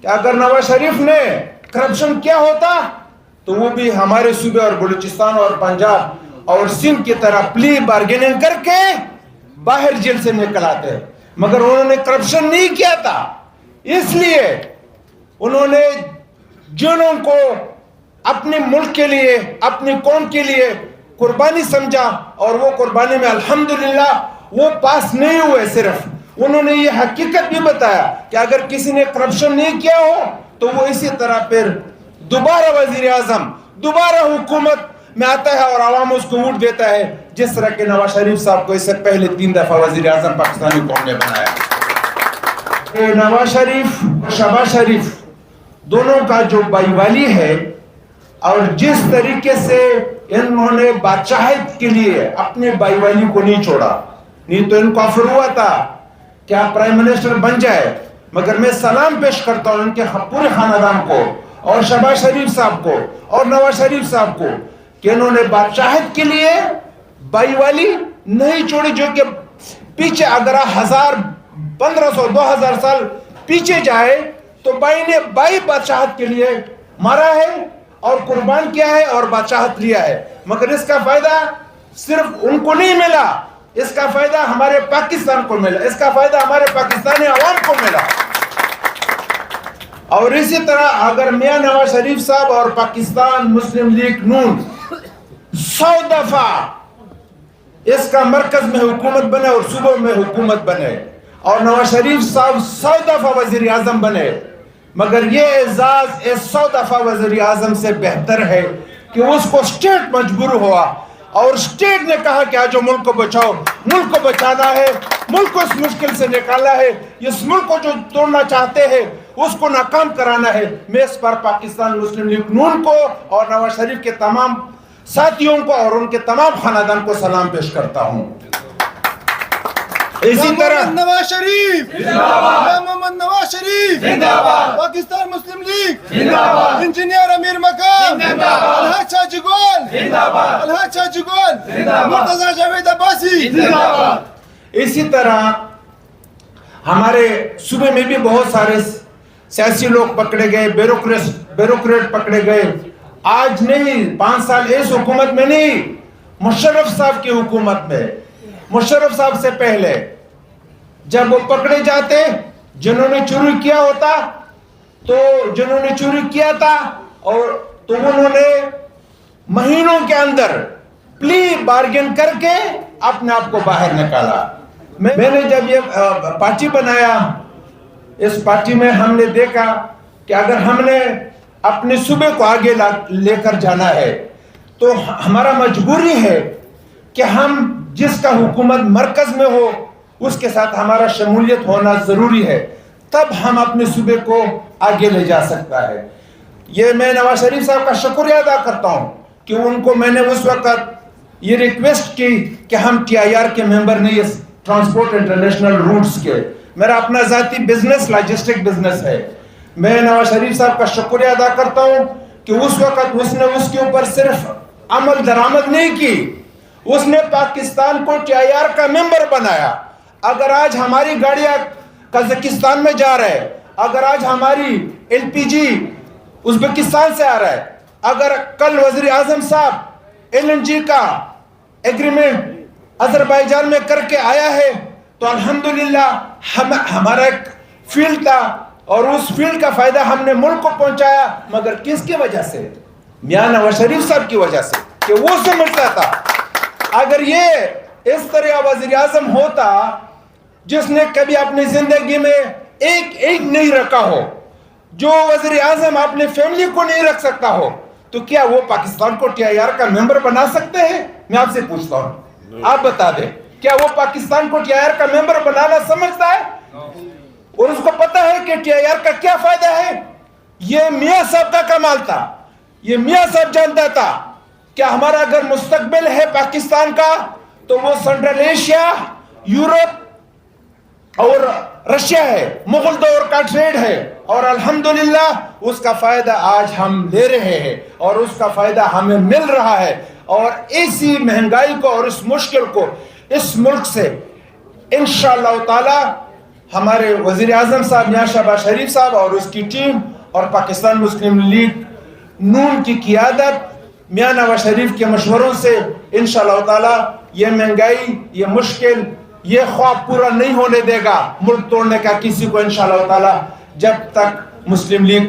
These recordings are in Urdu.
کہ اگر نواز شریف نے کرپشن کیا ہوتا تو وہ بھی ہمارے صوبے اور بلوچستان اور پنجاب اور سندھ کی طرح پلی بارگیننگ کر کے باہر جیل سے نکل آتے، مگر انہوں نے کرپشن نہیں کیا تھا، اس لیے انہوں نے جنوں کو اپنے ملک کے لیے اپنی قوم کے لیے قربانی سمجھا، اور وہ قربانی میں الحمدللہ وہ پاس نہیں ہوئے۔ صرف انہوں نے یہ حقیقت بھی بتایا کہ اگر کسی نے کرپشن نہیں کیا ہو تو وہ اسی طرح پھر دوبارہ وزیر اعظم دوبارہ حکومت میں آتا ہے اور عوام اس کو ووٹ دیتا ہے، جس طرح کہ نواز شریف صاحب کو اس سے پہلے 3 دفعہ وزیر اعظم پاکستانی قوم نے بنایا۔ نواز شریف شہباز شریف دونوں کا جو بائی والی ہے، اور جس طریقے سے انہوں نے بادشاہت کے لیے اپنے بائی والی کو نہیں چھوڑا، نہیں تو ان کو افر ہوا تھا کہ آپ پرائم منسٹر بن جائے، مگر میں سلام پیش کرتا ہوں ان کے پورے خاندان کو اور شہباز شریف صاحب کو اور نواز شریف صاحب کو کہ انہوں نے بادشاہت کے لیے بائی والی نہیں چھوڑی، جو کہ پیچھے اگر 1000 1500 2000 سال پیچھے جائے تو بائی نے بائی بادشاہت کے لیے مارا ہے اور قربان کیا ہے اور بادشاہت لیا ہے، مگر اس کا فائدہ صرف ان کو نہیں ملا، اس کا فائدہ ہمارے پاکستان کو ملا، اس کا فائدہ ہمارے پاکستانی عوام کو ملا۔ اور اسی طرح اگر میاں نواز شریف صاحب اور پاکستان مسلم لیگ نون 100 دفعہ اس کا مرکز میں حکومت بنے اور صوبوں میں حکومت بنے، اور نواز شریف صاحب 100 دفعہ وزیر اعظم بنے، مگر یہ اعزاز اس 100 دفعہ وزیر اعظم سے بہتر ہے کہ اس کو اسٹیٹ مجبور ہوا اور اسٹیٹ نے کہا کہ آجو ملک کو بچاؤ، ملک کو بچانا ہے، ملک کو اس مشکل سے نکالنا ہے، اس ملک کو جو توڑنا چاہتے ہیں اس کو ناکام کرانا ہے۔ میں اس پر پاکستان مسلم لیگ نون کو اور نواز شریف کے تمام ساتھیوں کو اور ان کے تمام خاندان کو سلام پیش کرتا ہوں۔ اسی طرح نواز شریف محمد نواز شریف پاکستان مسلم لیگ انجینئر امیر مقام الحاج شاہ جگول الحاج شاہ جگول مرتضی جاوید عباسی۔ اسی طرح ہمارے صوبے میں بھی بہت سارے سیاسی لوگ پکڑے گئے، بیوروکریٹ پکڑے گئے، آج نہیں 5 سال اس حکومت میں نہیں، مشرف صاحب کی حکومت میں، مشرف صاحب سے پہلے جب وہ پکڑے جاتے، جنہوں نے چوری کیا ہوتا تو جنہوں نے چوری کیا تھا اور تو انہوں نے مہینوں کے اندر پلی بارگن کر کے اپنے آپ کو باہر نکالا۔ میں نے جب یہ پارٹی بنایا، اس پارٹی میں ہم نے دیکھا کہ اگر ہم نے اپنے صوبے کو آگے لے کر جانا ہے تو ہمارا مجبوری ہے کہ ہم جس کا حکومت مرکز میں ہو اس کے ساتھ ہمارا شمولیت ہونا ضروری ہے، تب ہم اپنے صوبے کو آگے لے جا سکتا ہے۔ یہ میں نواز شریف صاحب کا شکریہ ادا کرتا ہوں کہ ان کو میں نے اس وقت یہ ریکویسٹ کی کہ ہم TIR کے ممبر نہیں، اس ٹرانسپورٹ انٹرنیشنل روٹس کے، میرا اپنا ذاتی بزنس لاجسٹک بزنس ہے، میں نواز شریف صاحب کا شکریہ ادا کرتا ہوں کہ اس وقت اس نے اس کے اوپر صرف عمل درآمد نہیں کی، اس نے پاکستان کو TIR کا ممبر بنایا۔ اگر آج ہماری گاڑیاں قزاقستان میں جا رہے ہیں، اگر آج ہماری LPG ازبکستان سے آ رہا ہے، اگر کل وزیر اعظم صاحب LNG کا ایگریمنٹ آذربائیجان میں کر کے آیا ہے تو الحمدللہ ہمارا ایک فیلڈ تھا اور اس فیلڈ کا فائدہ ہم نے ملک کو پہنچایا، مگر کس کی وجہ سے؟ میاں نواز شریف صاحب کی وجہ سے کہ وہ سمجھتا تھا اگر یہ اس طرح وزیر اعظم ہوتا جس نے کبھی اپنی زندگی میں ایک نہیں رکھا ہو، جو وزیر اعظم اپنے فیملی کو نہیں رکھ سکتا ہو، تو کیا وہ پاکستان کو TIR کا ممبر بنا سکتے ہیں؟ میں آپ سے پوچھتا ہوں، آپ بتا دیں کیا وہ پاکستان کو TIR کا ممبر بنانا سمجھتا ہے؟ اور اس کو پتا ہے کہ TIR کا کیا فائدہ ہے؟ یہ میاں صاحب کا کمال تھا، یہ میاں صاحب جانتا تھا کہ ہمارا اگر مستقبل ہے پاکستان کا تو وہ سنٹرل ایشیا، یورپ اور رشیا ہے، مغل دور کا ٹریڈ ہے، اور الحمدللہ اس کا فائدہ آج ہم لے رہے ہیں اور اس کا فائدہ ہمیں مل رہا ہے، اور اسی مہنگائی کو اور اس مشکل کو اس ملک سے انشاءاللہ تعالی ہمارے وزیر اعظم صاحب میاں شہباز شریف صاحب اور اس کی ٹیم اور پاکستان مسلم لیگ نون کی قیادت میاں نواز شریف کے مشوروں سے انشاءاللہ تعالی یہ مہنگائی، یہ مشکل، یہ خواب پورا نہیں ہونے دے گا ملک توڑنے کا کسی کو انشاءاللہ تعالی، جب تک مسلم لیگ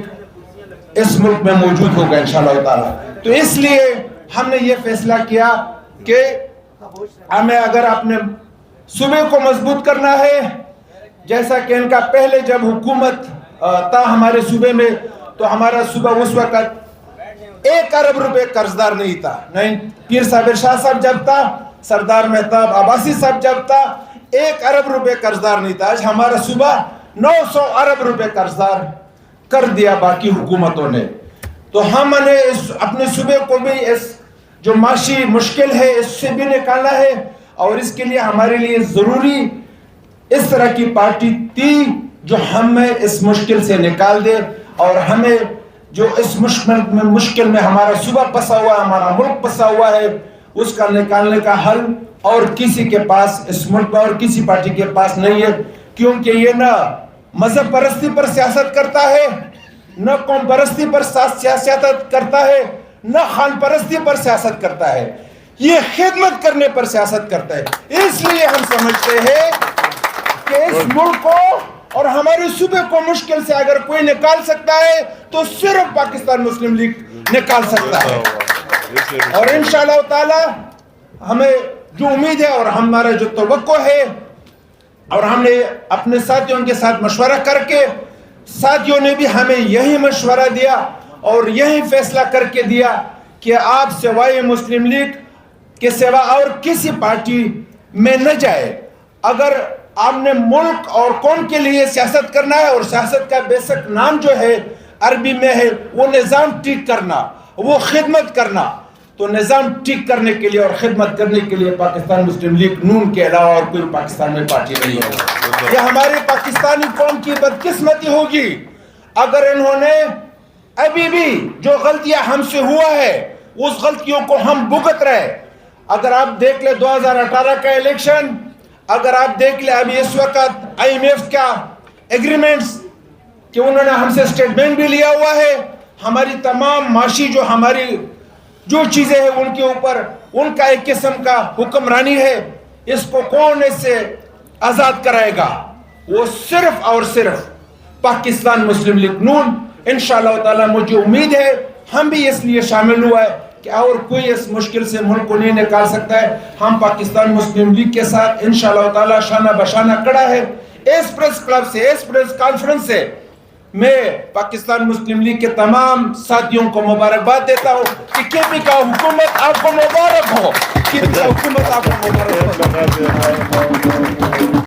اس ملک میں موجود ہوگا انشاءاللہ تعالی۔ تو اس لیے ہم نے یہ فیصلہ کیا کہ ہمیں اگر اپنے صوبے کو مضبوط کرنا ہے، جیسا کہ ان کا پہلے جب حکومت تھا ہمارے صوبے میں تو ہمارا صوبہ اس وقت 1 ارب روپے قرضدار نہیں تھا، نہیں پیر صابر شاہ صاحب جب تھا، سردار مہتاب عباسی صاحب جب تھا، 1 ارب روپے قرضدار نہیں تھا۔ آج ہمارا صوبہ 900 ارب روپے قرضدار کر دیا باقی حکومتوں نے۔ تو ہم نے اپنے صوبے کو بھی اس جو معاشی مشکل ہے اس سے بھی نکالنا ہے، اور اس کے لیے ہمارے لیے ضروری اس طرح کی پارٹی تھی جو ہمیں اس مشکل سے نکال دے، اور ہمیں جو اس مشکل میں ہمارا صوبہ پسا ہوا ہے، ہمارا ملک پسا ہوا ہے، اس کا نکالنے کا حل اور کسی کے پاس اس ملک میں اور کسی پارٹی کے پاس نہیں ہے، کیونکہ یہ نہ مذہب پرستی پر سیاست کرتا ہے، نہ قوم پرستی پر سیاست کرتا ہے، نہ خان پرستی پر سیاست کرتا ہے، یہ خدمت کرنے پر سیاست کرتا ہے۔ اس لیے ہم سمجھتے ہیں کہ اس ملک کو اور ہمارے صوبے کو مشکل سے اگر کوئی نکال سکتا ہے تو صرف پاکستان مسلم لیگ نکال سکتا ہے، اور انشاءاللہ تعالی ہمیں جو امید ہے اور ہمارا جو توقع ہے، اور ہم نے اپنے ساتھیوں کے ساتھ مشورہ کر کے، ساتھیوں نے بھی ہمیں یہی مشورہ دیا اور یہی فیصلہ کر کے دیا کہ آپ سوائے مسلم لیگ کے سوا اور کسی پارٹی میں نہ جائے۔ اگر آپ نے ملک اور قوم کے لیے سیاست کرنا ہے، اور سیاست کا بیسک نام جو ہے عربی میں ہے وہ نظام ٹھیک کرنا، وہ خدمت کرنا، تو نظام ٹھیک کرنے کے لیے اور خدمت کرنے کے لیے پاکستان مسلم لیگ نون کے علاوہ اور کوئی پاکستان میں پارٹی نہیں ہے۔ یہ ہماری پاکستانی قوم کی بدقسمتی ہوگی اگر انہوں نے ابھی بھی جو غلطیاں ہم سے ہوا ہے اس غلطیوں کو ہم بھگت رہے۔ اگر آپ دیکھ لیں 2018 کا الیکشن، اگر آپ دیکھ لیں ابھی اس وقت IMF کا ایگریمنٹس کہ انہوں نے ہم سے سٹیٹمنٹ بھی لیا ہوا ہے، ہماری تمام معاشی جو ہماری جو چیزیں ہیں ان کے اوپر ان کا ایک قسم کا حکمرانی ہے، اس کو کون اس سے آزاد کرائے گا؟ وہ صرف اور صرف پاکستان مسلم لیگ نون۔ انشاءاللہ تعالی مجھے امید ہے ہم بھی اس لیے شامل ہوا ہے کہ اور کوئی اس مشکل سے ملک کو نہیں نکال سکتا ہے، ہم پاکستان مسلم لیگ کے ساتھ انشاءاللہ تعالی شانہ بشانہ کھڑا ہے۔ اس پریس کلب سے، اس پریس کانفرنس سے میں پاکستان مسلم لیگ کے تمام ساتھیوں کو مبارکباد دیتا ہوں کہ KP کا حکومت آپ کو مبارک ہو، KP کا حکومت آپ کو مبارک